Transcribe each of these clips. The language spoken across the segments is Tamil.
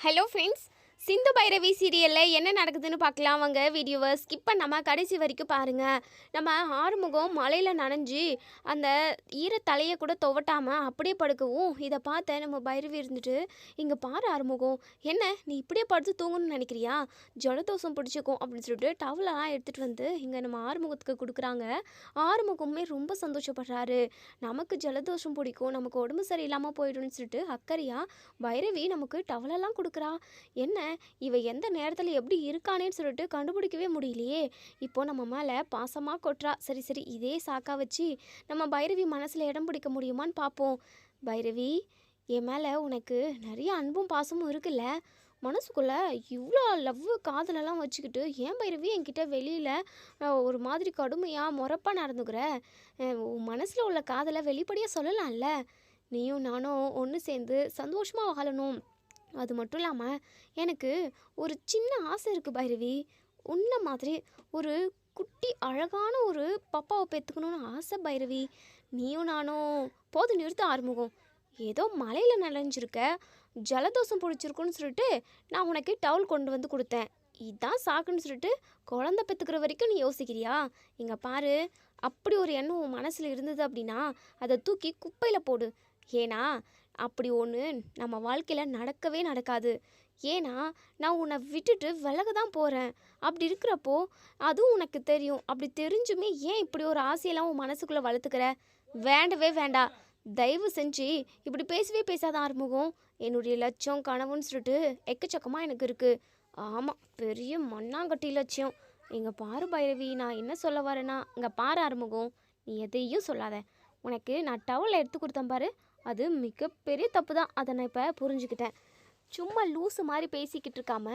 ஹலோ ஃப்ரெண்ட்ஸ், சிந்து பைரவி சீரியலில் என்ன நடக்குதுன்னு பார்க்கலாம். வாங்க வீடியோவை ஸ்கிப் பண்ணாமல் கடைசி வரைக்கும் பாருங்கள். நம்ம ஆறுமுகம் மலையில் நனைஞ்சு அந்த ஈரத்தலையை கூட துவட்டாமல் அப்படியே படுக்கவும் இதை பார்த்த நம்ம பைரவி இருந்துட்டு, இங்கே பாரு ஆறுமுகம், என்ன நீ இப்படியே படுத்து தூங்கணும்னு நினைக்கிறியா, ஜலதோஷம் பிடிச்சிக்கும் அப்படின்னு சொல்லிட்டு டவலெல்லாம் எடுத்துகிட்டு வந்து இங்கே நம்ம ஆறுமுகத்துக்கு கொடுக்குறாங்க. ஆறுமுகமே ரொம்ப சந்தோஷப்படுறாரு. நமக்கு ஜலதோஷம் பிடிக்கும், நமக்கு உடம்பு சரியில்லாமல் போயிடும்னு சொல்லிட்டு அக்கறையாக பைரவி நமக்கு டவலெல்லாம் கொடுக்குறா. என்ன இவ எந்த நேரத்தில் எப்படி இருக்கானேன்னு சொல்லிட்டு கண்டுபிடிக்கவே முடியலையே. இப்போ நம்ம மேலே பாசமாக கொட்டுறா. சரி சரி, இதே சாக்கா வச்சு நம்ம பைரவி மனசில் இடம் பிடிக்க முடியுமான்னு பார்ப்போம். பைரவி, என் மேலே உனக்கு நிறைய அன்பும் பாசமும் இருக்குல்ல, மனசுக்குள்ளே இவ்வளோ லவ் காதலெல்லாம் வச்சுக்கிட்டு ஏன் பைரவி என்கிட்ட வெளியில் ஒரு மாதிரி கடுமையாக முறப்பாக நடந்துக்கிற? உன் மனசில் உள்ள காதலை வெளிப்படையாக சொல்லலாம்ல. நீயும் நானும் ஒன்று சேர்ந்து சந்தோஷமாக வாழணும். அது மட்டும் இல்லாமல் எனக்கு ஒரு சின்ன ஆசை இருக்குது பைரவி. உன்ன மாதிரி ஒரு குட்டி அழகான ஒரு பாப்பாவை பெற்றுக்கணுன்னு ஆசை பைரவி. நீயும் நானும் போது நிறுத்த ஆறுமுகம். ஏதோ மலையில் நனைஞ்சிருக்க, ஜலதோஷம் பிடிச்சிருக்குன்னு சொல்லிட்டு நான் உனக்கு டவுல் கொண்டு வந்து கொடுத்தேன். இதுதான் சாக்குன்னு சொல்லிட்டு குழந்தை பெற்றுக்கிற வரைக்கும் நீ யோசிக்கிறியா? இங்கே பாரு, அப்படி ஒரு எண்ணம் உன் மனசில் இருந்தது அப்படின்னா அதை தூக்கி குப்பையில் போடு. ஏன்னா அப்படி ஒன்று நம்ம வாழ்க்கையில் நடக்கவே நடக்காது. ஏன்னா நான் உன்னை விட்டுட்டு விலக தான் போகிறேன். அப்படி இருக்கிறப்போ அதுவும் உனக்கு தெரியும். அப்படி தெரிஞ்சுமே ஏன் இப்படி ஒரு ஆசையெல்லாம் உன் மனசுக்குள்ளே வளர்த்துக்கிற? வேண்டவே வேண்டாம். தயவு செஞ்சு இப்படி பேசவே பேசாத ஆறுமுகம். என்னுடைய லட்சியம் கனவுன்னு சொல்லிட்டு எக்கச்சக்கமாக எனக்கு இருக்குது. ஆமாம், பெரிய மண்ணாங்கட்டி லட்சியம். இங்கே பாரு பைரவி, நான் என்ன சொல்ல வரேன்னா, இங்கே பாரு ஆறுமுகம், நீ எதையும் சொல்லாத. உனக்கு நான் டவலை எடுத்து கொடுத்தேன் பாரு, அது மிகப்பெரிய தப்பு தான். அதை நான் இப்போ புரிஞ்சுக்கிட்டேன். சும்மா லூஸு மாதிரி பேசிக்கிட்டு இருக்காம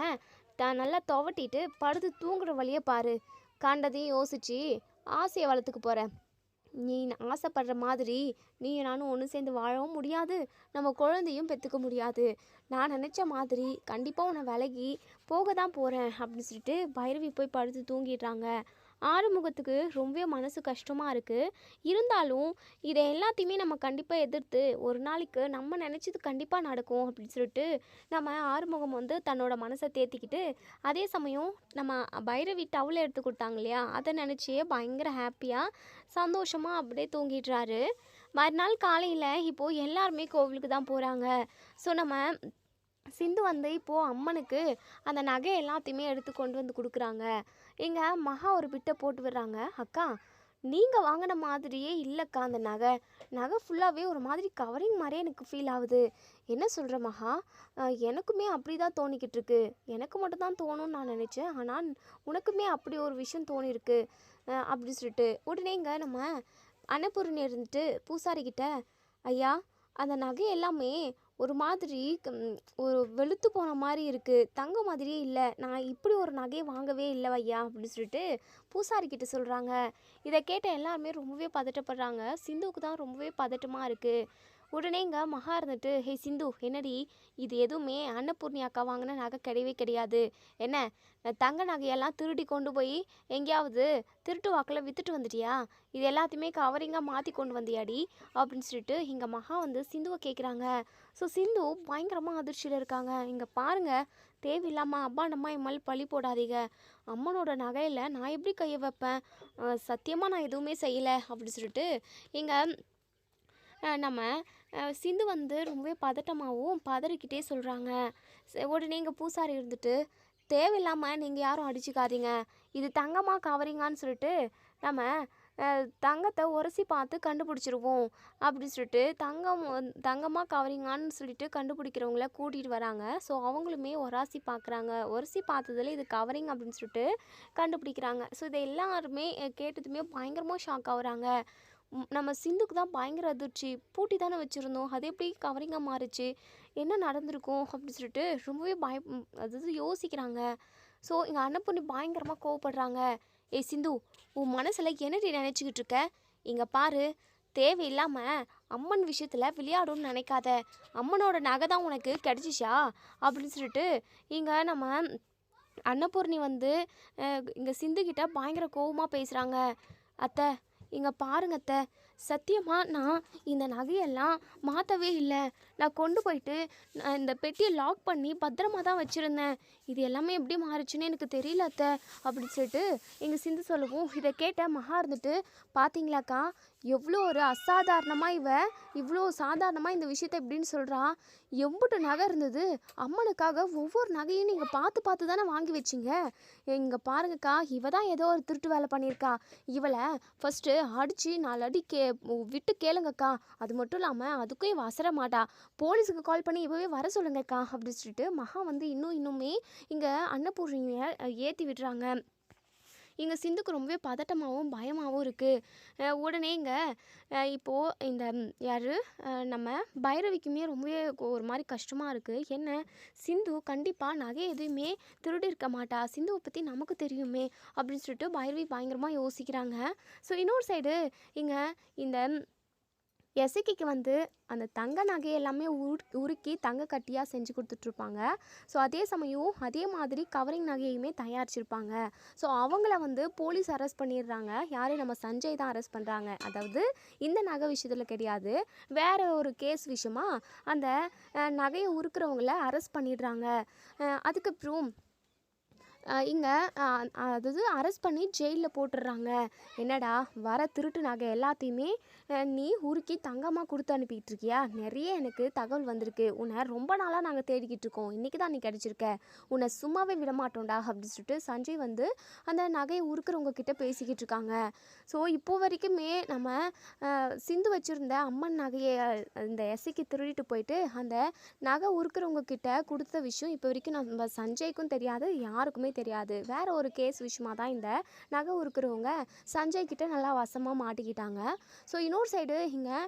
நல்லா துவட்டிட்டு படுத்து தூங்குற வழியை பாரு. கண்டதையும் யோசித்து ஆசையை வளர்த்துக்க போகிறேன். நீ ஆசைப்படுற மாதிரி நீ நானும் ஒன்று சேர்ந்து வாழவும் முடியாது, நம்ம குழந்தையும் பெற்றுக்க முடியாது. நான் நினச்ச மாதிரி கண்டிப்பாக உன்னை விலகி போக தான் போகிறேன் அப்படின்னு சொல்லிட்டு பைரவி போய் படுத்து தூங்கிடுறாங்க. ஆறுமுகத்துக்கு ரொம்பவே மனசு கஷ்டமாக இருக்குது. இருந்தாலும் இதை எல்லாத்தையுமே நம்ம கண்டிப்பாக எதிர்த்து ஒரு நாளைக்கு நம்ம நினச்சது கண்டிப்பாக நடக்கும் அப்படின்னு சொல்லிட்டு நம்ம ஆறுமுகம் வந்து தன்னோட மனசை தேத்திக்கிட்டு, அதே சமயம் நம்ம பைரவி டவுலை எடுத்து கொடுத்தாங்க இல்லையா, அதை நினச்சியே பயங்கர ஹாப்பியாக சந்தோஷமாக அப்படியே தூங்கிடுறாரு. மறுநாள் காலையில் இப்போது எல்லாருமே கோவிலுக்கு தான் போகிறாங்க. ஸோ நம்ம சிந்து வந்து இப்போது அம்மனுக்கு அந்த நகை எல்லாத்தையுமே எடுத்து கொண்டு வந்து கொடுக்குறாங்க. இங்கே மகா ஒரு பிட்டை போட்டு விடுறாங்க. அக்கா, நீங்கள் வாங்கின மாதிரியே இல்லைக்கா, அந்த நகை ஃபுல்லாகவே ஒரு மாதிரி கவரிங் மாதிரியே எனக்கு ஃபீல் ஆகுது. என்ன சொல்கிற மகா? எனக்குமே அப்படி தான் தோணிக்கிட்டு இருக்கு. எனக்கு மட்டும் தான் தோணும்னு நான் நினச்சேன், ஆனால் உனக்குமே அப்படி ஒரு விஷயம் தோணிருக்கு அப்படி சொல்லிட்டு உடனே இங்கே நம்ம அன்னபூர்ணி இருந்துட்டு பூசாரிக்கிட்ட, ஐயா, அந்த நகை எல்லாமே ஒரு மாதிரி ஒரு வெளுத்து போன மாதிரி இருக்குது, தங்க மாதிரியே இல்லை, நான் இப்படி ஒரு நகையை வாங்கவே இல்லை ஐயா அப்படின்னு சொல்லிட்டு பூசாரிக்கிட்ட சொல்கிறாங்க. இதை கேட்ட எல்லாருமே ரொம்பவே பதட்டப்படுறாங்க. சிந்துவுக்கு தான் ரொம்பவே பதட்டமாக இருக்குது. உடனே இங்கே மகா இருந்துட்டு, ஹே சிந்து, என்னடி இது எதுவுமே அன்னபூர்ணி அக்கா வாங்கின நகை கிடையவே கிடையாது. என்ன தங்க நகையெல்லாம் திருடி கொண்டு போய் எங்கேயாவது திருட்டு வாக்கில் விற்றுட்டு வந்துட்டியா? இது எல்லாத்தையுமே கவரிங்காக மாற்றி கொண்டு வந்தியாடி அப்படின்னு சொல்லிட்டு இங்கே மகா வந்து சிந்துவை கேட்குறாங்க. ஸோ சிந்து பயங்கரமாக அதிர்ச்சியில் இருக்காங்க. இங்கே பாருங்கள், தேவையில்லாமல் அம்மா என் மேலே பழி போடாதீங்க. அம்மனோட நகையில் நான் எப்படி கையை வைப்பேன்? சத்தியமாக நான் எதுவுமே செய்யலை அப்படி சொல்லிட்டு இங்கே நம்ம சிந்து வந்து ரொம்பவே பதட்டமாகவும் பதறிக்கிட்டே சொல்கிறாங்க. உடனே இங்கே பூசாரி இருந்துட்டு, தேவையில்லாமல் நீங்கள் யாரும் அடிச்சுக்காதீங்க, இது தங்கமாக கவரிங்கான்னு சொல்லிட்டு நம்ம தங்கத்தை உரசி பார்த்து கண்டுபிடிச்சிருவோம் அப்படின்னு சொல்லிட்டு தங்கமாக கவரிங்கான்னு சொல்லிட்டு கண்டுபிடிக்கிறவங்கள கூட்டிகிட்டு வராங்க. ஸோ அவங்களுமே உராசி பார்க்குறாங்க. உரசி பார்த்ததில் இது கவரிங் அப்படின்னு சொல்லிட்டு கண்டுபிடிக்கிறாங்க. ஸோ இதை எல்லாருமே கேட்டதுமே பயங்கரமாக ஷாக் ஆகுறாங்க. நம்ம சிந்துக்கு தான் பயங்கர அதிர்ச்சி. பூட்டி தானே வச்சுருந்தோம், அது எப்படி கவரிங்காக மாறிச்சு, என்ன நடந்திருக்கும் அப்படின்னு சொல்லிட்டு ரொம்பவே அதாவது யோசிக்கிறாங்க. ஸோ எங்கள் அன்னப்பொண்ணு பயங்கரமாக கோவப்படுறாங்க. ஏய் சிந்து, உன் மனசில் என்னடி நினச்சிக்கிட்டு இருக்க? இங்கே பாரு, தேவையில்லாமல் அம்மன் விஷயத்தில் விளையாடும்னு நினைக்காத. அம்மனோட நகை தான் உனக்கு கிடச்சிச்சா அப்படின்னு சொல்லிட்டு இங்கே நம்ம அன்னபூர்ணி வந்து இங்கே சிந்துக்கிட்ட பயங்கர கோவமாக பேசுகிறாங்க. அத்தை, இங்கே பாருங்க அத்தை, சத்தியமா நான் இந்த நகையெல்லாம் மாற்றவே இல்லை. நான் கொண்டு போயிட்டு இந்த பெட்டியை லாக் பண்ணி பத்திரமா தான் வச்சுருந்தேன். இது எல்லாமே எப்படி மாறுச்சுன்னு எனக்கு தெரியல அத்தை அப்படின்னு சொல்லிட்டு எங்கள் சிந்து சொல்லவும், இதை கேட்ட மகா இருந்துட்டு, பார்த்தீங்களாக்கா எவ்வளோ ஒரு அசாதாரணமாக இவ்வளோ சாதாரணமாக இந்த விஷயத்த எப்படின்னு சொல்கிறா. எம்புட்டு நகை இருந்தது, அம்மனுக்காக ஒவ்வொரு நகையும் நீங்கள் பார்த்து பார்த்து தானே வாங்கி வச்சிங்க. இங்கே பாருங்கக்கா, இவ தான் ஏதோ ஒரு திருட்டு வேலை பண்ணியிருக்கா. இவளை ஃபஸ்ட்டு அடித்து 4 அடி விட்டு கேளுங்கக்கா. அது மட்டும் இல்லாமல் அதுக்கும் இவ அசர மாட்டா. போலீஸுக்கு கால் பண்ணி இப்போவே வர சொல்லுங்கக்கா அப்படின்னு சொல்லிட்டு மகா வந்து இன்னுமே இங்கே அன்னபூர்ணியை ஏற்றி விடுறாங்க. இங்கே சிந்துக்கு ரொம்பவே பதட்டமாகவும் பயமாகவும் இருக்குது. உடனே இங்கே இப்போது இந்த யார் நம்ம பைரவிக்குமே ரொம்பவே ஒரு மாதிரி கஷ்டமாக இருக்குது. என்ன சிந்து கண்டிப்பாக நகை எதுவுமே திருடி இருக்க மாட்டா, சிந்துவை பற்றி நமக்கு தெரியுமே அப்படின்னு சொல்லிட்டு பைரவி பயங்கரமாக யோசிக்கிறாங்க. ஸோ இன்னொரு சைடு இங்கே இந்த எசக்கிக்கு வந்து அந்த தங்க நகை எல்லாமே உருக்கி தங்க கட்டியாக செஞ்சு கொடுத்துட்ருப்பாங்க. ஸோ அதே சமயம் அதே மாதிரி கவரிங் நகையுமே தயாரிச்சிருப்பாங்க. ஸோ அவங்கள வந்து போலீஸ் அரெஸ்ட் பண்ணிடுறாங்க. யாரையும் நம்ம சஞ்சய் தான் அரெஸ்ட் பண்ணுறாங்க. அதாவது இந்த நகை விஷயத்தில் கிடையாது, வேறு ஒரு கேஸ் விஷயமா அந்த நகையை உருக்குறவங்கள அரெஸ்ட் பண்ணிடுறாங்க. அதுக்கப்புறம் இங்கே அதாவது அரெஸ்ட் பண்ணி ஜெயிலில் போட்டுடுறாங்க. என்னடா வர திருட்டு நகை எல்லாத்தையுமே நீ உருக்கி தங்கமாக கொடுத்து அனுப்பிக்கிட்டு இருக்கியா? நிறைய எனக்கு தகவல் வந்திருக்கு. உன்னை ரொம்ப நாளாக நாங்கள் தேடிக்கிட்டு இருக்கோம், இன்றைக்கி தான் நீ கிடச்சிருக்க, உன்னை சும்மாவே விட மாட்டோம்டா அப்படின்னு சொல்லிட்டு சஞ்சய் வந்து அந்த நகையை உருக்குறவங்க கிட்ட பேசிக்கிட்டு இருக்காங்க. ஸோ இப்போ வரைக்குமே நம்ம சிந்து வச்சுருந்த அம்மன் நகையை இந்த எஸ்ஐக்கு திருடிட்டு போயிட்டு அந்த நகை உருக்குறவங்க கிட்ட கொடுத்த விஷயம் இப்போ வரைக்கும் நம்ம சஞ்சய்க்கும் தெரியாது, யாருக்குமே தெரியாது. வேற ஒரு கேஸ் விஷயமா தான் இந்த நகை உருக்குறவங்க சஞ்சய் கிட்ட நல்லா வசமாக மாட்டிக்கிட்டாங்க. ஸோ இன்னொரு சைடு இங்கே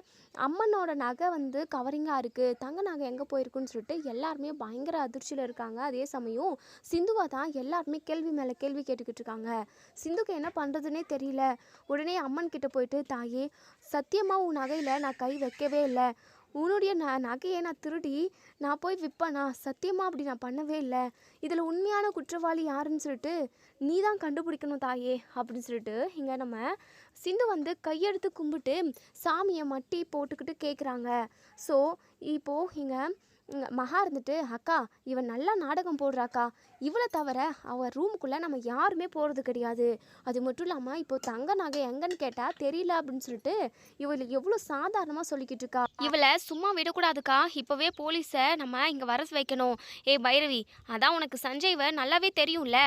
அம்மனோட நகை வந்து கவரிங்காக இருக்குது, தங்க நகை எங்கே போயிருக்குன்னு சொல்லிட்டு எல்லாருமே பயங்கர அதிர்ச்சியில் இருக்காங்க. அதே சமயம் சிந்துவை தான் எல்லாருமே கேள்வி மேலே கேள்வி கேட்டுக்கிட்டு இருக்காங்க. சிந்துக்கு என்ன பண்ணுறதுனே தெரியல. உடனே அம்மன் கிட்ட போயிட்டு, தாயே சத்தியமாக உன் நகையில் நான் கை வைக்கவே இல்லை, உன்னுடைய நகையை நான் திருடி நான் போய் விற்பேனா? சத்தியமாக அப்படி நான் பண்ணவே இல்லை. இதில் உண்மையான குற்றவாளி யாருன்னு சொல்லிட்டு நீ தான் கண்டுபிடிக்கணும் தாயே அப்படின்னு சொல்லிட்டு இங்கே நம்ம சிந்து வந்து கையெடுத்து கும்பிட்டு சாமியை மட்டி போட்டுக்கிட்டு கேட்குறாங்க. ஸோ இப்போது இங்கே மகா இருந்துட்டு, அக்கா இவன் நல்லா நாடகம் போடுறாக்கா, இவளை தவிர அவள் ரூமுக்குள்ளே நம்ம யாருமே போகிறது கிடையாது. அது மட்டும் இல்லாமல் இப்போ தங்க நகை எங்கன்னு கேட்டால் தெரியல அப்படின்னு சொல்லிட்டு இவளை எவ்வளோ சாதாரணமாக சொல்லிக்கிட்டு இருக்கா. இவளை சும்மா விடக்கூடாதுக்கா, இப்போவே போலீஸை நம்ம இங்கே வர வைக்கணும். ஏ பைரவி, அதான் உனக்கு சஞ்சய்வை நல்லாவே தெரியும்ல,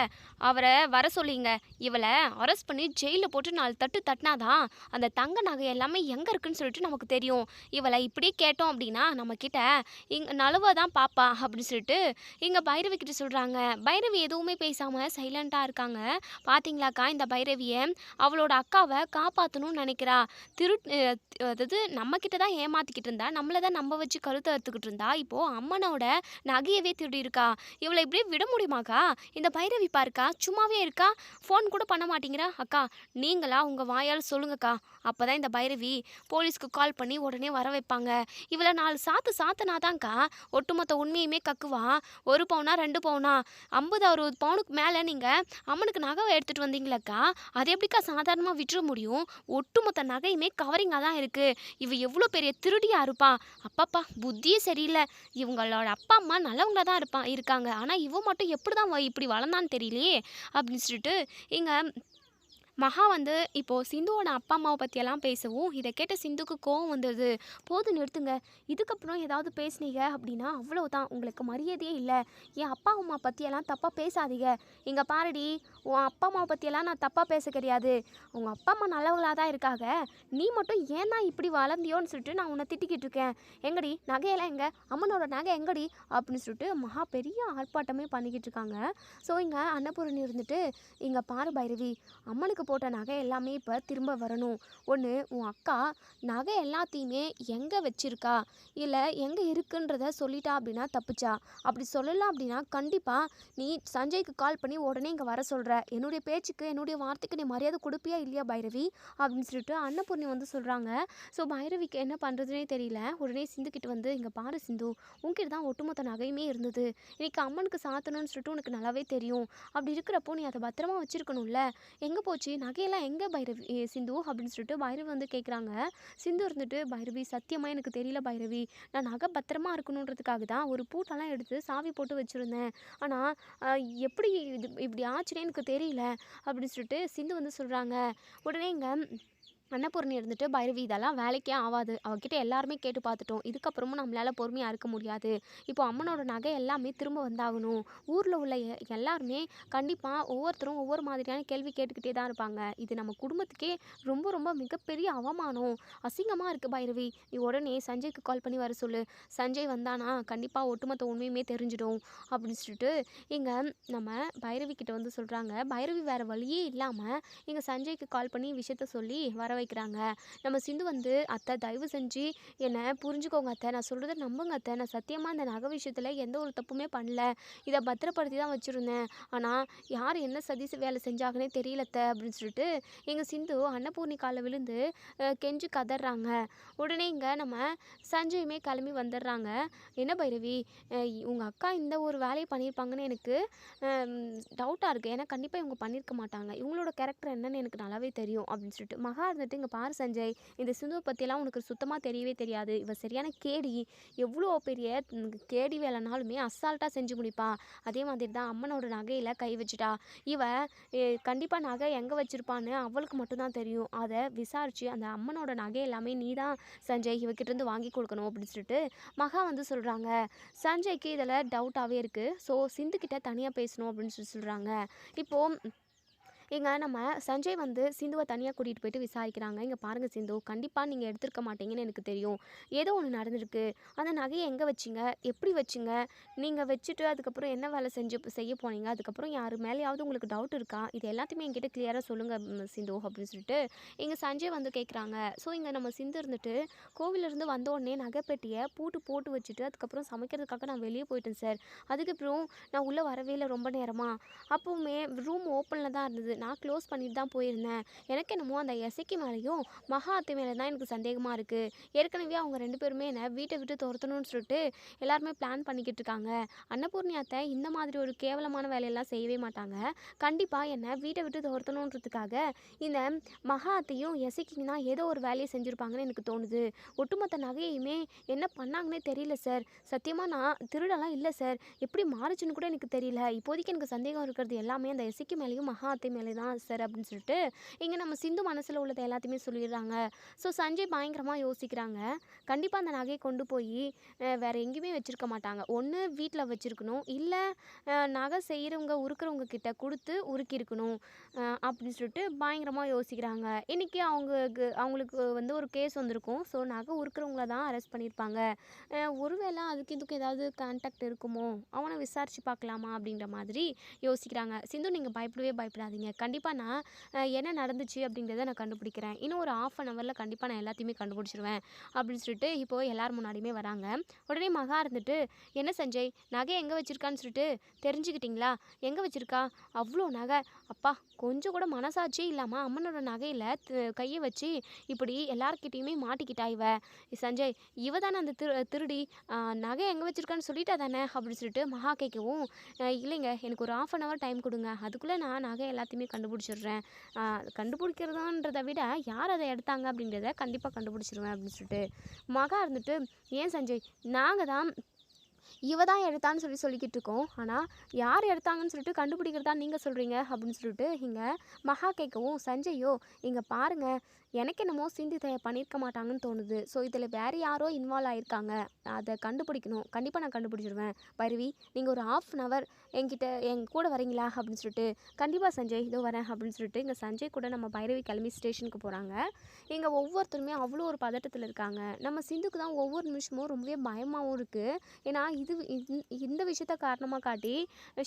அவரை வர சொல்லிங்க. இவளை அரெஸ்ட் பண்ணி ஜெயிலில் போட்டு 4 தட்டு தட்டினாதான் அந்த தங்க நகை எல்லாமே எங்கே இருக்குன்னு சொல்லிட்டு நமக்கு தெரியும். இவளை இப்படி கேட்டோம் அப்படின்னா நம்மக்கிட்ட இங்கே நழுவ தான் பாப்பா அப்படின்னு சொல்லிட்டு இங்கே பைரவி கிட்ட சொல்கிறாங்க. பைரவி எதுவுமே பேசாமல் சைலண்ட்டாக இருக்காங்க. பார்த்தீங்களாக்கா, இந்த பைரவியை அவளோட அக்காவை காப்பாற்றணும்னு நினைக்கிறா. அதாவது நம்மக்கிட்ட தான் ஏமாற்றிக்கிட்டு இருந்தா, நம்மளை தான் நம்ப வச்சு கருத்தை அறுத்துக்கிட்டு இருந்தா, இப்போது அம்மனோட நகையவே திருடி இருக்கா. இவளை இப்படியே விட முடியுமாக்கா? இந்த பைரவி பாருக்கா, சும்மாவே இருக்கா, ஃபோன் கூட பண்ண மாட்டேங்கிறா. அக்கா நீங்களா உங்கள் வாயால் சொல்லுங்கக்கா, அப்போ தான் இந்த பைரவி போலீஸ்க்கு கால் பண்ணி உடனே வர வைப்பாங்க. இவளை 4 சாத்துனாதான்க்கா ஒட்டுமொத்த உண்மையுமே கக்குவா. 1 பவுனா 2 பவுனா 50-60 பவுனுக்கு மேலே நீங்கள் அம்மனுக்கு நகை எடுத்துகிட்டு வந்தீங்களக்கா, அது எப்படிக்கா சாதாரணமாக விட்டுற முடியும்? ஒட்டுமொத்த நகையுமே கவரிங்காக தான் இருக்குது. இவ எவ்வளோ பெரிய திருடியாக இருப்பா. அப்பாப்பா புத்தியே சரியில்லை. இவங்களோட அப்பா அம்மா நல்லவங்களா தான் இருக்காங்க, ஆனால் இவ மட்டும் எப்படி தான் இப்படி வளர்ந்தான்னு தெரியலையே அப்படின்னு சொல்லிட்டு இங்கே மகா வந்து இப்போது சிந்துவோட அப்பா அம்மாவை பற்றியெல்லாம் பேசவும் இதை கேட்ட சிந்துக்கு கோவம் வந்தது. போது நிறுத்துங்க, இதுக்கப்புறம் ஏதாவது பேசுனீங்க அப்படின்னா அவ்வளோதான், உங்களுக்கு மரியாதையே இல்லை. என் அப்பா அம்மா பற்றியெல்லாம் தப்பாக பேசாதீங்க. இங்கே பாருடி, உன் அப்பா அம்மாவை பற்றியெல்லாம் நான் தப்பாக பேச கிடையாது. உங்கள் அப்பா அம்மா நல்லவங்களாக தான் இருக்காங்க, நீ மட்டும் ஏன் தான் இப்படி வளர்ந்தியோன்னு சொல்லிட்டு நான் உன்னை திட்டிக்கிட்டு இருக்கேன். எங்கடி நகையெல்லாம் எங்கே, அம்மனோட நகை எங்கடி அப்படின்னு சொல்லிட்டு மகா பெரிய ஆர்ப்பாட்டமே பண்ணிக்கிட்டு இருக்காங்க. ஸோ இங்கே அன்னபூரணி இருந்துட்டு, இங்கே பாரு பைரவி, அம்மனுக்கு போட்ட நகை எல்லாமே இப்போ திரும்ப வரணும். ஒன்று உன் அக்கா நகை எல்லாத்தையுமே எங்கே வச்சிருக்கா இல்லை எங்கே இருக்குன்றத சொல்லிட்டா அப்படின்னா தப்புச்சா. அப்படி சொல்லலாம் அப்படின்னா கண்டிப்பாக நீ சஞ்சய்க்கு கால் பண்ணி உடனே இங்கே வர சொல்கிற. என்னுடைய பேச்சுக்கு என்னுடைய வார்த்தைக்கு நீ மரியாதை கொடுப்பியா இல்லையா பைரவி அப்படின்னு சொல்லிட்டு அன்னபூர்ணி வந்து சொல்கிறாங்க. ஸோ பைரவிக்கு என்ன பண்ணுறதுனே தெரியல. உடனே சிந்துக்கிட்ட வந்து, இங்கே பாரு சிந்து, உங்ககிட்ட தான் ஒட்டுமொத்த நகையுமே இருந்தது, இன்னைக்கு அம்மனுக்கு சாத்தணும்னு சொல்லிட்டு உனக்கு நல்லாவே தெரியும். அப்படி இருக்கிறப்போ நீ அதை பத்திரமா வச்சுருக்கணும்ல, எங்கே போச்சு? நகையெல்லாம் எங்கே பைரவி சிந்து அப்படின்னு சொல்லிட்டு பைரவி வந்து கேட்குறாங்க. சிந்து இருந்துட்டு, பைரவி சத்தியமாக எனக்கு தெரியல பைரவி, நான் நகை பத்திரமா இருக்கணுன்றதுக்காக தான் ஒரு பூட்டெல்லாம் எடுத்து சாவி போட்டு வச்சுருந்தேன். ஆனால் எப்படி இது இப்படி ஆச்சுன்னே எனக்கு தெரியல அப்படின்னு சொல்லிட்டு சிந்து வந்து சொல்கிறாங்க. உடனே இங்கே அன்னபூர்ணி இருந்துட்டு, பைரவி இதெல்லாம் வேலைக்கே ஆகாது, அவகிட்ட எல்லாருமே கேட்டு பார்த்துட்டோம், இதுக்கப்புறமும் நம்மளால் பொறுமையாக இருக்க முடியாது, இப்போ அம்மனோட நகை எல்லாமே திரும்ப வந்தாகணும், ஊரில் உள்ள எல்லாருமே கண்டிப்பாக ஒவ்வொருத்தரும் ஒவ்வொரு மாதிரியான கேள்வி கேட்டுக்கிட்டே தான் இருப்பாங்க, இது நம்ம குடும்பத்துக்கே ரொம்ப ரொம்ப மிகப்பெரிய அவமானம், அசிங்கமாக இருக்குது பைரவி, நீ உடனே சஞ்சய்க்கு கால் பண்ணி வர சொல்லு, சஞ்சய் வந்தானா கண்டிப்பாக ஒட்டுமொத்த உண்மையுமே தெரிஞ்சிடும் அப்படின்னு சொல்லிட்டு இங்கே நம்ம பைரவி கிட்ட வந்து சொல்கிறாங்க. பைரவி வேறு வழியே இல்லாமல் இங்கே சஞ்சய்க்கு கால் பண்ணி விஷயத்த சொல்லி வர வைக்கிறாங்க. நம்ம சிந்து வந்து, அத்தை தயவு செஞ்சு என்னை புரிஞ்சுக்கோங்க அத்தை, நான் சொல்கிறத நம்புங்க அத்தை, நான் சத்தியமாக இந்த நகை விஷயத்தில் எந்த ஒரு தப்புமே பண்ணல, இதை பத்திரப்படுத்தி தான் வச்சுருந்தேன், ஆனால் யார் என்ன சதி வேலை செஞ்சாங்கன்னே தெரியல அத்தை அப்படின்னு சொல்லிட்டு எங்கள் சிந்து அன்னபூர்ணி காலில் விழுந்து கெஞ்சி கதறாங்க. உடனே இங்கே நம்ம சஞ்சயுமே கிளம்பி வந்துடுறாங்க. என்ன பைரவி, உங்கள் அக்கா இந்த ஒரு வேலையை பண்ணியிருப்பாங்கன்னு எனக்கு டவுட்டாக இருக்குது, ஏன்னா கண்டிப்பாக இவங்க பண்ணியிருக்க மாட்டாங்க, இவங்களோட கேரக்டர் என்னன்னு எனக்கு நல்லாவே தெரியும் அப்படின்னு சொல்லிட்டு மகா இருந்துட்டு, இங்கே பாரு சஞ்சய், இந்த சிந்துவை பற்றியெல்லாம் உனக்கு சுத்தமாக தெரியவே தெரியாது, இவ சரியான கேடி, எவ்வளோ பெரிய கேடி வேலைனாலுமே அசால்ட்டாக செஞ்சு முடிப்பா, அதே மாதிரி தான் அம்மனோட நகையில் கை வச்சுட்டா, இவ கண்டிப்பாக நகை எங்கே வச்சுருப்பான்னு அவளுக்கு மட்டும்தான் தெரியும், அதை விசாரித்து அந்த அம்மனோட நகை எல்லாமே நீ தான் சஞ்சய் இவகிட்டேருந்து வாங்கி கொடுக்கணும் அப்படின்னு சொல்லிட்டு மகா வந்து சொல்கிறாங்க. சஞ்சய்க்கு இதில் டவுட்டாகவே இருக்குது. ஸோ சிந்துக்கிட்ட தனியாக பேசணும் அப்படின்னு சொல்கிறாங்க. இப்போது இங்கே நம்ம சஞ்சய் வந்து சிந்துவை தனியாக கூட்டிகிட்டு போயிட்டு விசாரிக்கிறாங்க. இங்கே பாருங்கள் சிந்து, கண்டிப்பாக நீங்கள் எடுத்திருக்க மாட்டீங்கன்னு எனக்கு தெரியும், ஏதோ ஒன்று நடந்திருக்கு, அந்த நகையை எங்கே வச்சிங்க, எப்படி வச்சிங்க, நீங்கள் வச்சுட்டு அதுக்கப்புறம் என்ன வேலை செய்ய போனீங்க, அதுக்கப்புறம் யார் மேலேயாவது உங்களுக்கு டவுட் இருக்கா, இது எல்லாத்தையுமே என்கிட்ட கிளியராக சொல்லுங்கள் சிந்து அப்படின்னு சொல்லிட்டு இங்கே சஞ்சய் வந்து கேட்குறாங்க. ஸோ இங்கே நம்ம சிந்து இருந்துட்டு, கோவிலிருந்து வந்த உடனே நகைப்பெட்டியை போட்டு வச்சுட்டு அதுக்கப்புறம் சமைக்கிறதுக்காக நான் வெளியே போயிட்டேன் சார், அதுக்கப்புறம் நான் உள்ளே வரவே இல்லை ரொம்ப நேரமாக, அப்போவுமே ரூம் ஓப்பனில் தான் இருந்தது, நான் க்ளோஸ் பண்ணிட்டு தான் போயிருந்தேன், எனக்கு என்னமோ அந்த எசைக்கு மேலேயும் மகா அத்தை மேலே தான் எனக்கு சந்தேகமாக இருக்குது, ஏற்கனவே அவங்க 2 பேருமே என்னை வீட்டை விட்டு துரத்தணும்னு சொல்லிட்டு எல்லாருமே பிளான் பண்ணிக்கிட்டு இருக்காங்க, அன்னபூர்ணி அத்தை இந்த மாதிரி ஒரு கேவலமான வேலையெல்லாம் செய்யவே மாட்டாங்க, கண்டிப்பாக என்னை வீட்டை விட்டு துரத்தணுன்றதுக்காக இந்த மகா அத்தையும் எசைக்கிங்கன்னா ஏதோ ஒரு வேலையை செஞ்சுருப்பாங்கன்னு எனக்கு தோணுது, ஒட்டுமொத்த நகையுமே என்ன பண்ணாங்கன்னே தெரியல சார், சத்தியமாக நான் திருடெல்லாம் இல்லை சார், எப்படி மாறுச்சுன்னு கூட எனக்கு தெரியல, இப்போதைக்கு எனக்கு சந்தேகம் இருக்கிறது எல்லாமே அந்த எசைக்கு மேலேயும் மகா அத்தை மேலே தான் சார் அப்படின்னு சொல்லிட்டு இங்கே நம்ம சிந்து மனசில் உள்ளதை எல்லாத்தையுமே சொல்லிடுறாங்க. ஸோ சஞ்சய் பயங்கரமாக யோசிக்கிறாங்க. கண்டிப்பாக அந்த நகையை கொண்டு போய் வேறு எங்கேயுமே வச்சுருக்க மாட்டாங்க, ஒன்று வீட்டில் வச்சுருக்கணும், இல்லை நகை செய்கிறவங்க உருக்கிறவங்க கிட்ட கொடுத்து உருக்கியிருக்கணும் அப்படின்னு சொல்லிட்டு பயங்கரமாக யோசிக்கிறாங்க. இன்றைக்கி அவங்களுக்கு வந்து ஒரு கேஸ் வந்திருக்கும். ஸோ நகை உருக்கிறவங்கள தான் அரெஸ்ட் பண்ணியிருப்பாங்க, ஒருவேளை அதுக்கு இதுக்கு ஏதாவது கான்டாக்ட் இருக்குமோ, அவனை விசாரித்து பார்க்கலாமா அப்படின்ற மாதிரி யோசிக்கிறாங்க. சிந்து நீங்கள் பயப்படவே பயப்படாதீங்க, கண்டிப்பாக நான் என்ன நடந்துச்சு அப்படிங்கிறத நான் கண்டுபிடிக்கிறேன், இன்னும் ஒரு 1/2 ஹவரில் கண்டிப்பாக நான் எல்லாத்தையுமே கண்டுபிடிச்சிருவேன் அப்படின்னு சொல்லிட்டு இப்போது எல்லோரும் முன்னாடியுமே வராங்க. உடனே மகா இருந்துட்டு, என்ன சஞ்சய் நகை எங்கே வச்சுருக்கான்னு சொல்லிட்டு தெரிஞ்சுக்கிட்டிங்களா, எங்கே வச்சுருக்கா, அவ்வளோ நகை, அப்பா கொஞ்சம் கூட மனசாட்சியே இல்லாமல் அம்மனோட நகையில் கையை வச்சு இப்படி எல்லாருக்கிட்டையுமே மாட்டிக்கிட்டா சஞ்சய், இவ தானே அந்த திருடி, நகை எங்கே வச்சுருக்கான்னு சொல்லிட்டா தானே அப்படின்னு சொல்லிட்டு மகா கேட்கவும், இல்லைங்க எனக்கு ஒரு 1/2 ஹவர் டைம் கொடுங்க, அதுக்குள்ளே நான் நகை எல்லாத்தையுமே கண்டுபிடிச்சிடுறேன், கண்டுபிடிக்கிறதுன்றதை விட யார் அதை எடுத்தாங்க அப்படிங்கிறத கண்டிப்பாக கண்டுபிடிச்சிருவேன் அப்படின்னு சொல்லிட்டு மகா இருந்துட்டு, ஏன் சஞ்சய் நாங்கள் தான் இவ தான் எடுத்தான்னு சொல்லிக்கிட்டு இருக்கோம், ஆனால் யார் எடுத்தாங்கன்னு சொல்லிட்டு கண்டுபிடிக்கிறதா நீங்கள் சொல்கிறீங்க அப்படின்னு சொல்லிட்டு இங்கே மகா கேட்கவும், சஞ்சயோ இங்கே பாருங்கள், எனக்கு என்னமோ சிந்தி பண்ணியிருக்க மாட்டாங்கன்னு தோணுது, ஸோ இதில் வேறு யாரோ இன்வால்வ் ஆகியிருக்காங்க, அதை கண்டுபிடிக்கணும், கண்டிப்பாக நான் கண்டுபிடிச்சிடுவேன், பைரவி நீங்கள் ஒரு 1/2 ஹவர் என் கூட வரீங்களா அப்படின்னு சொல்லிட்டு, கண்டிப்பாக சஞ்சய் இதோ வரேன் அப்படின்னு சொல்லிட்டு இங்கே சஞ்சய் கூட நம்ம பைரவி கிளம்பி ஸ்டேஷனுக்கு போகிறாங்க. இங்கே ஒவ்வொருத்தருமே அவ்வளோ ஒரு பதட்டத்தில் இருக்காங்க. நம்ம சிந்துக்கு தான் ஒவ்வொரு நிமிஷமும் ரொம்பவே பயமாகவும் இருக்குது. ஏன்னா இந்த விஷயத்த காரணமாக காட்டி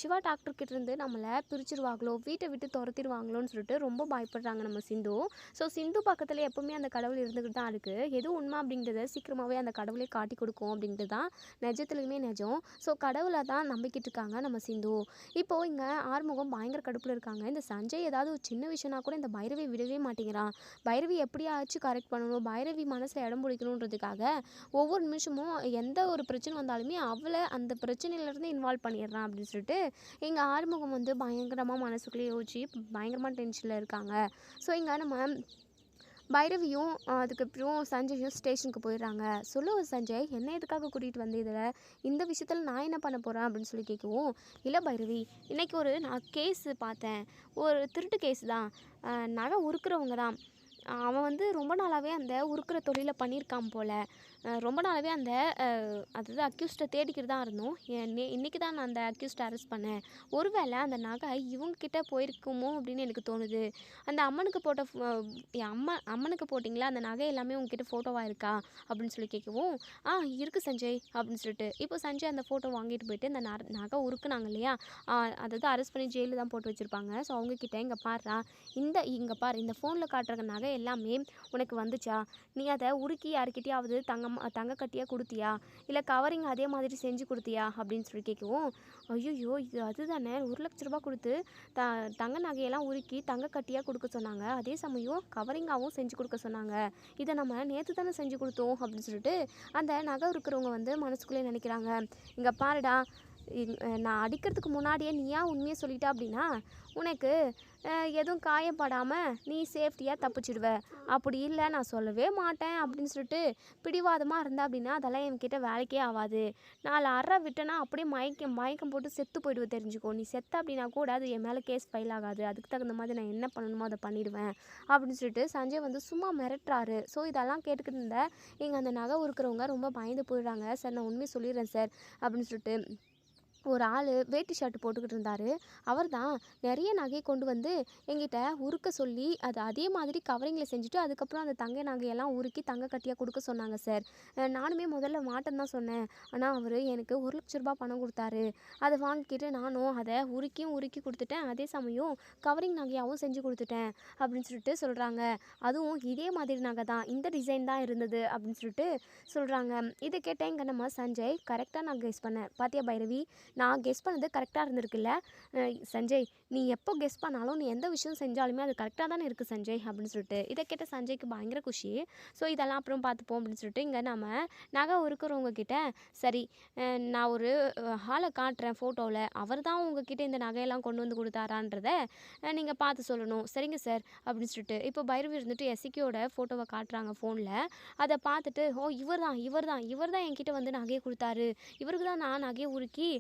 சிவா டாக்டர்கிட்ட இருந்து நம்மளை பிரிச்சிருவாங்களோ, வீட்டை விட்டு துரத்திடுவாங்களோன்னு சொல்லிட்டு ரொம்ப பயப்படுறாங்க நம்ம சிந்து. ஸோ சிந்து பக்கத்துல எப்பவுமே அந்த கடவுள் இருந்துகிட்டு தான் இருக்கு. எது உண்மை அப்படிங்கிறத சீக்கிரமாவே அந்த கடவுளே காட்டி கொடுக்கும் அப்படின்ட்டு தான் நிஜத்துலையுமே நிஜம். ஸோ கடவுளை தான் நம்பிக்கிட்டு இருக்காங்க நம்ம சிந்து. இப்போ இங்க ஆறுமுகம் பயங்கர கடுப்புல இருக்காங்க. இந்த சஞ்சய் ஏதாவது ஒரு சின்ன விஷயம்னா கூட இந்த பைரவி விடவே மாட்டேங்கிறான். பைரவி எப்படியாச்சும் கரெக்ட் பண்ணணும், பைரவி மனசுல இடம் பிடிக்கணுன்றதுக்காக ஒவ்வொரு நிமிஷமும் எந்த ஒரு பிரச்சனை வந்தாலுமே அவளை அந்த பிரச்சனையிலேருந்து இன்வால்வ் பண்ணிடுறான் அப்படின்னு சொல்லிட்டு எங்கள் ஆறுமுகம் வந்து பயங்கரமாக மனசுக்குள்ளேயே யோசிச்சு பயங்கரமாக டென்ஷனில் இருக்காங்க. ஸோ இங்கே நம்ம பைரவியும் அதுக்கப்புறம் சஞ்சயும் ஸ்டேஷனுக்கு போயிடுறாங்க. சொல்லுவோம் சஞ்சய், என்ன எதுக்காக கூட்டிகிட்டு வந்து இதில் இந்த விஷயத்தில் நான் என்ன பண்ண போகிறேன் அப்படின்னு சொல்லி கேட்கவும், இல்லை பைரவி, இன்றைக்கி நான் கேஸு பார்த்தேன். ஒரு திருட்டு கேஸ் தான். நகை உருக்குறவங்க தான். அவன் வந்து ரொம்ப நாளாகவே அந்த உருக்குற தொழிலை பண்ணியிருக்கான் போல். ரொம்ப நாளாகவே அந்த அதாவது அக்யூஸ்டை தேடிக்கிட்டு தான் இருந்தோம். இன்றைக்கி தான் நான் அந்த அக்யூஸ்டை அரெஸ்ட் பண்ணேன். ஒருவேளை அந்த நகை இவங்கக்கிட்ட போயிருக்குமோ அப்படின்னு எனக்கு தோணுது. அந்த அம்மனுக்கு போட்ட அம்மனுக்கு போட்டிங்களா அந்த நகை எல்லாமே உங்ககிட்ட ஃபோட்டோவாக இருக்கா அப்படின்னு சொல்லி கேட்கவும், இருக்குது சஞ்சய் அப்படின்னு சொல்லிட்டு இப்போ சஞ்சய் அந்த ஃபோட்டோ வாங்கிட்டு போயிட்டு இந்த நகை உருக்குனாங்க இல்லையா, அதாவது அரெஸ்ட் பண்ணி ஜெயிலில் தான் போட்டு வச்சுருப்பாங்க. ஸோ அவங்கக்கிட்ட இங்கே பாடுறா, இங்கே பாரு, இந்த ஃபோனில் காட்டுற நகை எல்லாமே உனக்கு வந்துச்சா, நீ அதை உருக்கி யாருக்கிட்டையாவது தங்க கட்டியாக கொடுத்தியா, இல்லை கவரிங் அதே மாதிரி செஞ்சு கொடுத்தியா அப்படின்னு சொல்லி கேட்கவும், ஐயோ இது அதுதானே, 1,00,000 கொடுத்து தங்க நகையெல்லாம் உருக்கி தங்க கட்டியாக கொடுக்க சொன்னாங்க, அதே சமயம் கவரிங்காகவும் செஞ்சு கொடுக்க சொன்னாங்க, இதை நம்ம நேற்று தானே செஞ்சு கொடுத்தோம் அப்படின்னு சொல்லிட்டு அந்த நகை இருக்கிறவங்க வந்து மனசுக்குள்ளே நினைக்கிறாங்க. இங்கே பாருடா, நான் அடிக்கிறதுக்கு முன்னாடியே நீயா உண்மையை சொல்லிட்டா அப்படின்னா உனக்கு எதுவும் காயப்படாமல் நீ சேஃப்டியாக தப்பிச்சிடுவ. அப்படி இல்லை நான் சொல்லவே மாட்டேன் அப்படின்னு சொல்லிட்டு பிடிவாதமாக இருந்தா அப்படின்னா அதெல்லாம் என்கிட்ட வேலைக்கே ஆகாது. 4 அறை விட்டேன்னா அப்படியே மயக்கம் போட்டு செத்து போயிடுவேன், தெரிஞ்சுக்கோ. நீ செத்த அப்படின்னா கூட அது என் மேலே கேஸ் ஃபைல் ஆகாது. அதுக்கு தகுந்த மாதிரி நான் என்ன பண்ணணுமோ அதை பண்ணிடுவேன் அப்படின்னு சொல்லிட்டு சஞ்சய் வந்து சும்மா மிரட்டுறாரு. ஸோ இதெல்லாம் கேட்டுக்கிட்டு இருந்த எங்கள் அந்த நகை இருக்கிறவங்க ரொம்ப பயந்து போயிடுறாங்க. சார் நான் உண்மையை சொல்லிடுறேன் சார் அப்படின்னு சொல்லிட்டு ஒரு ஆள் வேட்டி ஷர்ட் போட்டுக்கிட்டு இருந்தார். அவர் தான் நிறைய நகையை கொண்டு வந்து எங்கிட்ட உருக்க சொல்லி அது அதே மாதிரி கவரிங்கில் செஞ்சுட்டு அதுக்கப்புறம் அந்த தங்க நகையெல்லாம் உருக்கி தங்க கட்டியாக கொடுக்க சொன்னாங்க சார். நானுமே முதல்ல மாட்டேன்னு தான் சொன்னேன். ஆனால் அவர் எனக்கு 1,00,000 பணம் கொடுத்தாரு. அதை வாங்கிக்கிட்டு நானும் அதை உருக்கி கொடுத்துட்டேன். அதே சமயம் கவரிங் நகையாகவும் செஞ்சு கொடுத்துட்டேன் அப்படின்னு சொல்லிட்டு சொல்கிறாங்க. அதுவும் இதே மாதிரி நகை தான், இந்த டிசைன் தான் இருந்தது அப்படின்னு சொல்லிட்டு சொல்கிறாங்க. இதை கேட்டேன் இங்கே நம்ம சஞ்சய், கரெக்டாக நான் கெஸ் பண்ணேன் பாத்தியா பைரவி, நான் கெஸ் பண்ணது கரெக்டாக இருந்திருக்குல்ல. சஞ்சய், நீ எப்போ கெஸ் பண்ணாலும் நீ எந்த விஷயம் செஞ்சாலுமே அது கரெக்டாக தானே இருக்குது சஞ்சய் அப்படின்னு சொல்லிட்டு இதை கேட்ட சஞ்சய்க்கு பயங்கர குஷி. ஸோ இதெல்லாம் அப்புறம் பார்த்துப்போம் அப்படின்னு சொல்லிட்டு இங்கே நம்ம நகை இருக்கிறவங்க கிட்ட, சரி நான் ஒரு ஹாலை காட்டுறேன் ஃபோட்டோவில், அவர் தான் உங்ககிட்ட இந்த நகையெல்லாம் கொண்டு வந்து கொடுத்தாரான்றதை நீங்கள் பார்த்து சொல்லணும், சரிங்க சார் அப்படின்னு சொல்லிட்டு இப்போ பைரவி இருந்துட்டு எஸ்சிக்கியோட ஃபோட்டோவை காட்டுறாங்க ஃபோனில். அதை பார்த்துட்டு, ஓ இவர் தான் என்கிட்ட வந்து நகையை கொடுத்தாரு, இவருக்கு தான் நான் நகையை உருக்கி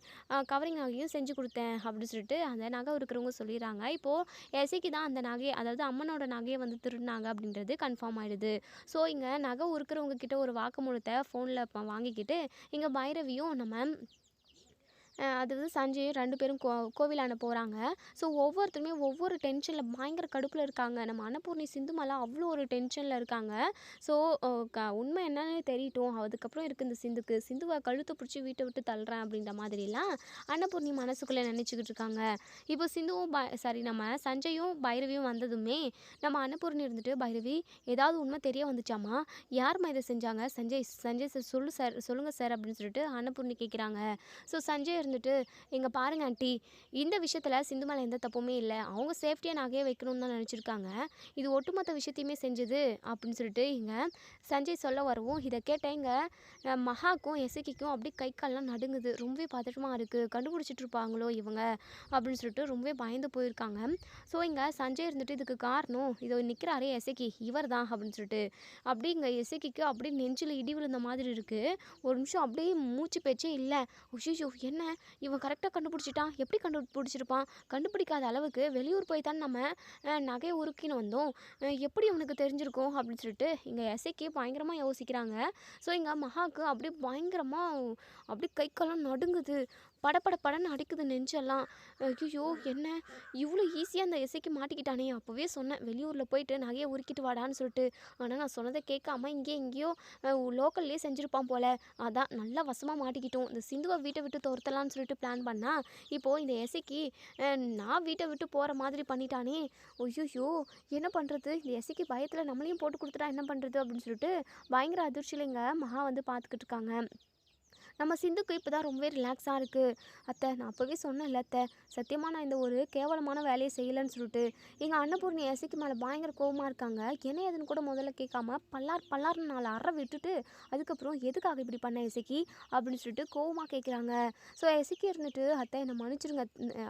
கவரிங் நகையும் செஞ்சு கொடுத்தேன் அப்படின்னு சொல்லிட்டு அந்த நகை இருக்கிறவங்க சொல்லிடுறாங்க. இப்போது எசைக்கு தான் அந்த நகையை, அதாவது அம்மனோட நகையை வந்து திருடினாங்க அப்படின்றது கன்ஃபார்ம் ஆகிடுது. ஸோ இங்கே நகை இருக்கிறவங்க கிட்ட ஒரு வாக்குமூலத்தை ஃபோனில் வாங்கிக்கிட்டு இங்கே பைரவியும் நம்ம அதாவது சஞ்சயும் 2 பேரும் கோவிலாண்ட போகிறாங்க. ஸோ ஒவ்வொருத்தருமே ஒவ்வொரு டென்ஷனில் பயங்கர கடுப்பில் இருக்காங்க. நம்ம அன்னபூர்ணி சிந்துமாலா அவ்வளோ ஒரு டென்ஷனில் இருக்காங்க. ஸோ உண்மை என்னன்னு தெரியட்டும், அதுக்கப்புறம் இருக்குது இந்த சிந்துவை கழுத்தை பிடிச்சி வீட்டை விட்டு தள்ளுறேன் அப்படின்ற மாதிரிலாம் அன்னபூர்ணி மனசுக்குள்ளே நினச்சிக்கிட்டு இருக்காங்க. இப்போ சிந்துவும் நம்ம சஞ்சயும் பைரவியும் வந்ததுமே நம்ம அன்னபூர்ணி இருந்துட்டு, பைரவி ஏதாவது உண்மை தெரிய வந்துச்சாமா, யாரும்மா இதை செஞ்சாங்க, சஞ்சய் சார் சொல்லுங்கள் சார் அப்படின்னு சொல்லிட்டு அன்னபூர்ணி கேட்குறாங்க. ஸோ சஞ்சய் இருந்துட்டு, இங்கே பாருங்க ஆண்டி, இந்த விஷயத்தில் சிந்து மேலே எந்த தப்புமே இல்லை, அவங்க சேஃப்டியாக நகையை வைக்கணும்னு தான் நினச்சிருக்காங்க, இது ஒட்டுமொத்த விஷயத்தையுமே செஞ்சது அப்படின்னு சொல்லிட்டு இங்கே சஞ்சய் சொல்ல வரவும் இதை கேட்டேன் இங்கே மகாக்கும் எசக்கிக்கும் அப்படியே கை கால்லாம் நடுங்குது. ரொம்பவே பதட்டமாக இருக்குது, கண்டுபிடிச்சிட்டு இருப்பாங்களோ இவங்க அப்படின்னு சொல்லிட்டு ரொம்பவே பயந்து போயிருக்காங்க. ஸோ இங்கே சஞ்சய் இருந்துட்டு இதுக்கு காரணம் இதோ நிற்கிறாரே எசக்கி, இவர் தான் அப்படின்னு சொல்லிட்டு அப்படியே இங்கே எசக்கிக்கு அப்படியே நெஞ்சில் இடி விழுந்த மாதிரி இருக்குது. ஒரு நிமிஷம் அப்படியே மூச்சு பேச்சே இல்லை. ஐயோ என்ன இவன் கரெக்டாக கண்டுபிடிச்சிட்டான், எப்படி கண்டுபிடிச்சிருப்பான், கண்டுபிடிக்காத அளவுக்கு வெளியூர் போய் தான் நம்ம நகையை உருக்கின்னு வந்தோம், எப்படி இவனுக்கு தெரிஞ்சிருக்கும் அப்படின்னு சொல்லிட்டு இங்கே எசைக்கு பயங்கரமாக யோசிக்கிறாங்க. ஸோ இங்கே மகாவுக்கு அப்படியே பயங்கரமாக அப்படியே கை கால்லாம் நடுங்குது. படபடன்னு அடிக்குது நெஞ்செல்லாம். ஐயோ! என்ன இவ்வளோ ஈஸியாக அந்த இசைக்கு மாட்டிக்கிட்டானே! அப்போவே சொன்னேன் வெளியூரில் போயிட்டு நகையை உருக்கிட்டு வாடான்னு சொல்லிட்டு. ஆனால் நான் சொன்னதை கேட்காம எங்கேயோ லோக்கல்லே செஞ்சுருப்பான் போல. அதான் நல்லா வசமாக மாட்டிக்கிட்டோம். இந்த சிந்துவை வீட்டை விட்டு துரத்தலான்னு சொல்லிட்டு பிளான் பண்ணா, இப்போது இந்த இசைக்கு நான் வீட்டை விட்டு போகிற மாதிரி பண்ணிட்டானே! ஐயையோ! என்ன பண்ணுறது? இந்த இசைக்கு பயத்தில் நம்மளையும் போட்டு கொடுத்துட்டா என்ன பண்ணுறது? அப்படின்னு சொல்லிட்டு பயங்கர அதிர்ச்சியில இங்க மகா வந்து பார்த்துக்கிட்டு இருக்காங்க. நம்ம சிந்துக்கு இப்போ தான் ரொம்பவே ரிலாக்ஸாக இருக்குது. அத்தை நான் அப்போவே சொன்னேன்ல அத்தை, சத்தியமாக நான் இந்த ஒரு கேவலமான வேலையை செய்யலைன்னு சொல்லிட்டு. எங்கள் அன்னபூர்ணி இசைக்கு மேலே பயங்கர கோவமாக இருக்காங்க. என்ன ஏதுன்னு கூட முதல்ல கேட்காம பல்லார்னு 4 அறை விட்டுட்டு அதுக்கப்புறம் எதுக்காக இப்படி பண்ண இசைக்கு அப்படின்னு சொல்லிட்டு கோவமாக கேட்குறாங்க. ஸோ இசைக்கு இருந்துட்டு அத்தை என்னை மன்னிச்சிருங்க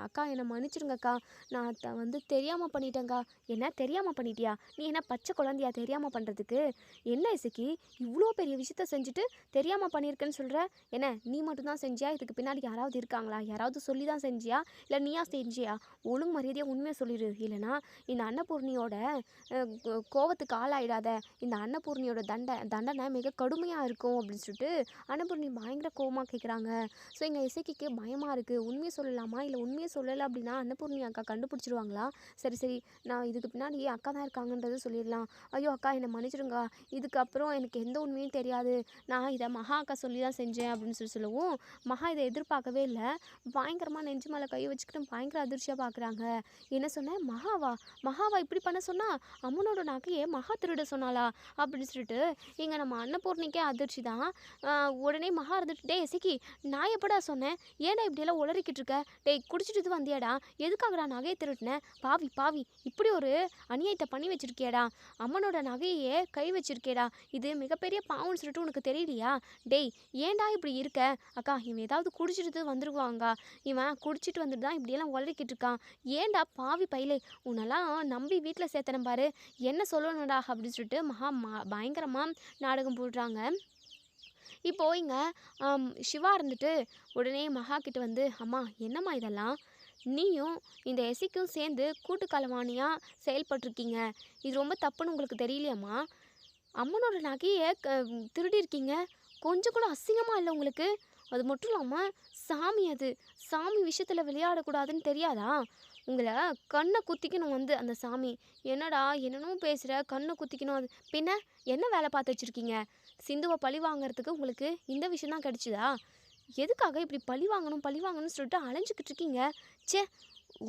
அக்கா, என்னை மன்னிச்சிருங்க அக்கா, நான் அத்தை வந்து தெரியாமல் பண்ணிட்டேங்க்கா. என்ன தெரியாமல் பண்ணிட்டியா? நீ என்ன பச்சை குழந்தையா தெரியாமல் பண்ணுறதுக்கு? என்ன இசைக்கு இவ்வளோ பெரிய விஷயத்த செஞ்சுட்டு தெரியாமல் பண்ணியிருக்கேன்னு சொல்கிற? என்ன நீ மட்டும்தான் செஞ்சியா? இதுக்கு பின்னாடி யாராவது இருக்காங்களா? யாராவது சொல்லி தான் செஞ்சியா? இல்லை நீயா செஞ்சியா? ஒழுங்கு மரியாதையாக உண்மையை சொல்லிடு. இல்லைனா இந்த அன்னபூர்ணியோட கோவத்துக்கு ஆளாயிடாத. இந்த அன்னபூர்ணியோட தண்டனை மிக கடுமையாக இருக்கும் அப்படின்னு சொல்லிட்டு அன்னபூர்ணி பயங்கர கோவமாக கேட்குறாங்க. ஸோ எங்கள் இசைக்கு பயமாக இருக்குது. உண்மையை சொல்லலாமா? இல்லை உண்மையை சொல்லலை அப்படின்னா அன்னபூர்ணி அக்கா கண்டுபிடிச்சிருவாங்களா? சரி நான் இதுக்கு பின்னாடி அக்கா தான் இருக்காங்கன்றது சொல்லிடலாம். ஐயோ அக்கா என்னை மன்னிச்சிடுங்க. இதுக்கப்புறம் எனக்கு எந்த உண்மையும் தெரியாது. நான் இதை மகா அக்கா சொல்லி தான் செஞ்சேன் அப்படின்னு சொல்லவும், மகா இதை எதிர்பார்க்கவே இல்லை. பயங்கரமாக நெஞ்சு மேலே கை வச்சுக்கிட்டு பயங்கர அதிர்ச்சியாக பார்க்குறாங்க. என்ன சொன்னேன்? மகாவா இப்படி பண்ண சொன்னா? அம்மனோட நகையை மகா திருட சொன்னாளா? அப்படின்னு சொல்லிட்டு இங்கே நம்ம அன்னபூர்ணிக்கே அதிர்ச்சி தான். உடனே மகா இருந்துட்டு, டே இசைக்கு நான் எப்படா சொன்னேன்? ஏன்டா இப்படியெல்லாம் உளறிக்கிட்டு இருக்க? டேய் குடிச்சிட்டு வந்தியாடா? எதுக்காகடா நகையை திருட்டினேன்? பாவி இப்படி ஒரு அநியாயத்தை பண்ணி வச்சிருக்கியடா. அம்மனோட நகையே கை வச்சிருக்கேடா. இது மிகப்பெரிய பாவம்னு சொல்லிட்டு உனக்கு தெரியலையா? டேய் ஏன்டா இப்படி இருக்க? அக்கா இவன் ஏதாவது குடிச்சிட்டு வந்துருவாங்க. இவன் குடிச்சிட்டு வந்துட்டு தான் இப்படியெல்லாம் உளறிக்கிட்டு இருக்கான். ஏன்டா பாவி பையலே, உன்னெல்லாம் நம்பி வீட்டில் சேர்த்தனம் பாரு, என்ன சொல்லணும்டா அப்படின்னு சொல்லிட்டு பயங்கரமாக நாடகம் போடுறாங்க. இப்போது இங்கே சிவா இருந்துட்டு உடனே மகா கிட்ட வந்து, அம்மா என்னம்மா இதெல்லாம்? நீயும் இந்த எசிக்கும் சேர்ந்து கூட்டு களவாணியாக செயல்பட்டிருக்கீங்க. இது ரொம்ப தப்புன்னு உங்களுக்கு தெரியலையாம்மா? அம்மனோட நகையை திருடியிருக்கீங்க. கொஞ்சம் கூட அசிங்கமாக இல்லை உங்களுக்கு? அது மட்டும் இல்லாமல் சாமி, அது சாமி விஷயத்தில் விளையாடக்கூடாதுன்னு தெரியாதா? உங்களை கண்ணை குத்திக்கணும் வந்து அந்த சாமி. என்னடா என்னென்னமோ பேசுகிற, கண்ணை குத்திக்கணும். அது பின்ன என்ன வேலை பார்த்து வச்சுருக்கீங்க? சிந்துவை பழி வாங்கிறதுக்கு உங்களுக்கு இந்த விஷயம் தான் கிடச்சிதா? எதுக்காக இப்படி பழி வாங்கணும்னு சொல்லிட்டு அலைஞ்சிக்கிட்டு இருக்கீங்க? ச்சே,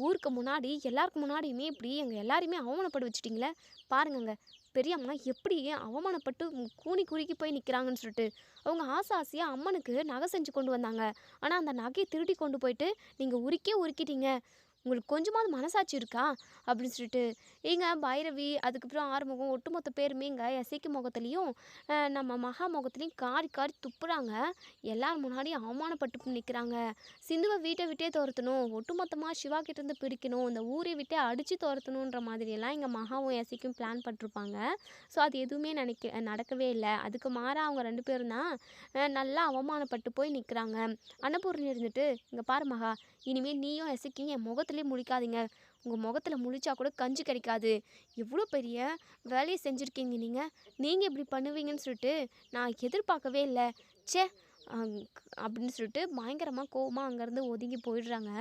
ஊருக்கு முன்னாடி எல்லாருக்கும் முன்னாடியுமே இப்படி எங்கள் எல்லாரையுமே அவமானப்பட வச்சுட்டிங்களே. பாருங்கங்க பெரியம்மா எப்படி அவமானப்பட்டு கூனி குறுக்கி போய் நிற்கிறாங்கன்னு சொல்லிட்டு. அவங்க ஆசையாக அம்மனுக்கு நகை செஞ்சு கொண்டு வந்தாங்க. ஆனால் அந்த நகையை திருடி கொண்டு போயிட்டு நீங்கள் உருக்கிட்டீங்க. உங்களுக்கு கொஞ்சமாவது மனசாட்சி இருக்கா? அப்படின்னு சொல்லிட்டு இங்கே பைரவி அதுக்கப்புறம் ஆறுமுகம் ஒட்டுமொத்த பேருமே இங்கே எசைக்கு முகத்துலேயும் நம்ம மகா முகத்துலேயும் காரி துப்புறாங்க. எல்லாரும் முன்னாடியும் அவமானப்பட்டு நிற்கிறாங்க. சிந்துவை வீட்டை விட்டே துரத்தணும், ஒட்டுமொத்தமாக சிவா கிட்டேருந்து பிரிக்கணும், இந்த ஊரை விட்டே அடித்து துரத்தணுன்ற மாதிரியெல்லாம் இங்கே மகாவும் எசைக்கும் பிளான் பண்ணிருப்பாங்க. ஸோ அது எதுவுமே நடக்கவே இல்லை. அதுக்கு மாறாக அவங்க 2 பேரும் தான் நல்லா அவமானப்பட்டு போய் நிற்கிறாங்க. அன்னபூர்ணி இருந்துட்டு, இங்கே பாரு மகா, இனிமேல் நீயும் எசைக்கும் என் முகத்துலேயே முழிக்காதீங்க. உங்கள் முகத்தில் முழிச்சா கூட கஞ்சி கிடைக்காது. எவ்வளோ பெரிய வேலையை செஞ்சுருக்கீங்க நீங்கள் இப்படி பண்ணுவீங்கன்னு சொல்லிட்டு நான் எதிர்பார்க்கவே இல்லை. ச்சே அப்படின்னு சொல்லிட்டு பயங்கரமாக கோவமாக அங்கேருந்து ஒதுங்கி போயிடுறாங்க.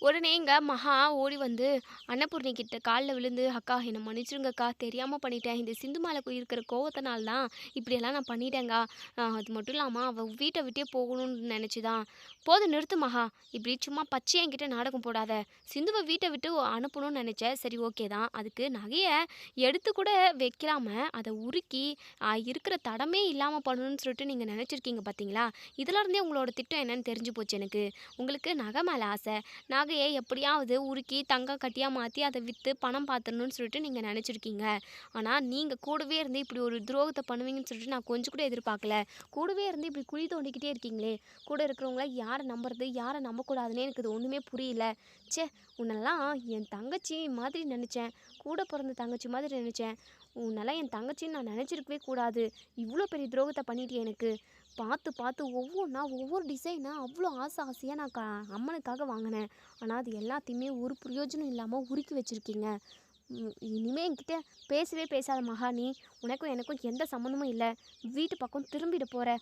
உடனே இங்கே மகா ஓடி வந்து அன்னபூர்ணி கிட்ட காலில் விழுந்து, அக்கா என்னை மன்னிச்சிருங்கக்கா, தெரியாமல் பண்ணிட்டேன். இந்த சிந்து மேலே இருக்கிற கோவத்தினால தான் இப்படியெல்லாம் நான் பண்ணிட்டேங்க்கா. அது மட்டும் இல்லாமல் அவள் வீட்டை விட்டே போகணும்னு நினச்சிதான். போதும் நிறுத்து மகா, இப்படி சும்மா பச்சை என்கிட்ட நாடகம் போடாத. சிந்துவை வீட்டை விட்டு அனுப்பணும்னு நினச்சேன், சரி ஓகே தான். அதுக்கு நகையை எடுத்து கூட வைக்கலாம அதை உருக்கி இருக்கிற தடமே இல்லாமல் பண்ணணும்னு சொல்லிட்டு நீங்கள் நினச்சிருக்கீங்க பார்த்தீங்களா? இதிலருந்தே உங்களோட திட்டம் என்னன்னு தெரிஞ்சு போச்சு எனக்கு. உங்களுக்கு நகை மேலே ஆசை, நகையை எப்படியாவது உருக்கி தங்கம் கட்டியாக மாற்றி அதை விற்று பணம் பார்த்துடணும்னு சொல்லிட்டு நீங்கள் நினச்சிருக்கீங்க. ஆனால் நீங்கள் கூடவே இருந்து இப்படி ஒரு துரோகத்தை பண்ணுவீங்கன்னு சொல்லிட்டு நான் கொஞ்சம் கூட எதிர்பார்க்கல. கூடவே இருந்து இப்படி குழி தோண்டிக்கிட்டே இருக்கீங்களே. கூட இருக்கிறவங்கள யாரை நம்புறது யாரை நம்பக்கூடாதுன்னே எனக்கு இது ஒன்றுமே புரியல. ச்சே, உன்னெல்லாம் என் தங்கச்சி மாதிரி நினச்சேன், கூட பிறந்த தங்கச்சி மாதிரி நினச்சேன். உன்னெல்லாம் என் தங்கச்சின்னு நான் நினச்சிருக்கவே கூடாது. இவ்வளோ பெரிய துரோகத்தை பண்ணிட்டு எனக்கு பார்த்து ஒவ்வொன்றா ஒவ்வொரு டிசைனாக அவ்வளோ ஆசையாக நான் அம்மனுக்காக வாங்கினேன். ஆனால் அது எல்லாத்தையுமே ஒரு பிரயோஜனம் இல்லாமல் உருக்கி வச்சுருக்கீங்க. இனிமேல் என்கிட்ட பேசவே பேசாத மகா. நீ உனக்கும் எனக்கும் எந்த சம்மந்தமும் இல்லை. வீட்டு பக்கம் திரும்பிட போகிற.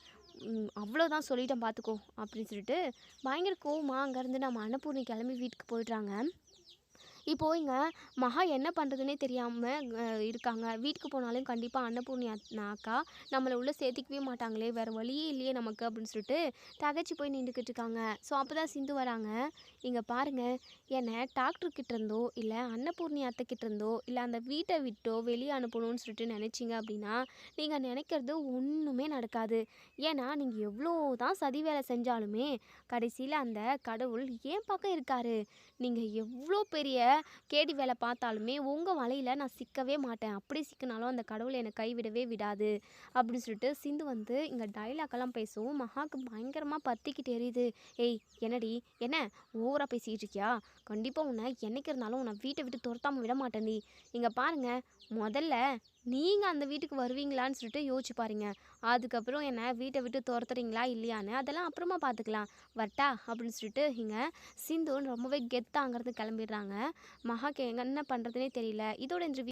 அவ்வளோதான் சொல்லிட்டேன் பார்த்துக்கோ அப்படின்னு சொல்லிட்டு பயங்கர கோவமா அங்கேருந்து நம்ம அன்னபூர்ணி கிளம்பி வீட்டுக்கு போயிடுறாங்க. இப்போது இங்கே மகா என்ன பண்ணுறதுனே தெரியாமல் இருக்காங்க. வீட்டுக்கு போனாலும் கண்டிப்பாக அன்னபூர்ணி அக்கா நம்மளை உள்ளே சேர்த்திக்கவே மாட்டாங்களே, வேறு வழியே இல்லையே நமக்கு அப்படின்னு சொல்லிட்டு தகச்சு போய் நின்றுக்கிட்டு இருக்காங்க. ஸோ அப்போ தான் சிந்து வராங்க. இங்கே பாருங்கள், என்னை டாக்டர்கிட்ட இருந்தோ இல்லை அன்னபூர்ணி அத்தைக்கிட்ட இருந்தோ இல்லை அந்த வீட்டை விட்டோ வெளியே அனுப்பணும்னு சொல்லிட்டு நினச்சிங்க அப்படின்னா நீங்கள் நினைக்கிறது ஒன்றுமே நடக்காது. ஏன்னா நீங்கள் எவ்வளோ தான் சதி வேலை செஞ்சாலுமே கடைசியில் அந்த கடவுள் ஏன் பக்கம் இருக்காரு. நீங்கள் எவ்வளோ பெரிய கேடி வேலை பார்த்தாலுமே உங்கள் வலையில் நான் சிக்கவே மாட்டேன். அப்படி சிக்கினாலும் அந்த கடவுள் என்னை கைவிடவே விடாது அப்படின்னு சொல்லிட்டு சிந்து வந்து இங்கே டைலாக்கெல்லாம் பேசவும் மகாக்கு பயங்கரமாக பற்றிக்கிட்டு எரியுது. ஏய் என்னடி என்ன ஓவராக பேசிக்கிட்டு இருக்கியா? கண்டிப்பாக உன்னை என்னைக்கு இருந்தாலும் உன்னை வீட்டை விட்டு துரத்தாமல் விட மாட்டேன்டி. இங்கே பாருங்கள், முதல்ல நீங்கள் அந்த வீட்டுக்கு வருவீங்களான்னு சொல்லிட்டு யோசிச்சு பாருங்க. அதுக்கப்புறம் என்ன வீட்டை விட்டு துரத்துறீங்களா இல்லையான்னு அதெல்லாம் அப்புறமா பார்த்துக்கலாம். வரட்டா அப்படின்னு சொல்லிட்டு இங்கே சிந்து ரொம்பவே கெத்தாங்கிறது கிளம்பிடுறாங்க. மகாக்கு என்ன பண்ணுறதுனே தெரியல. இதோட இந்த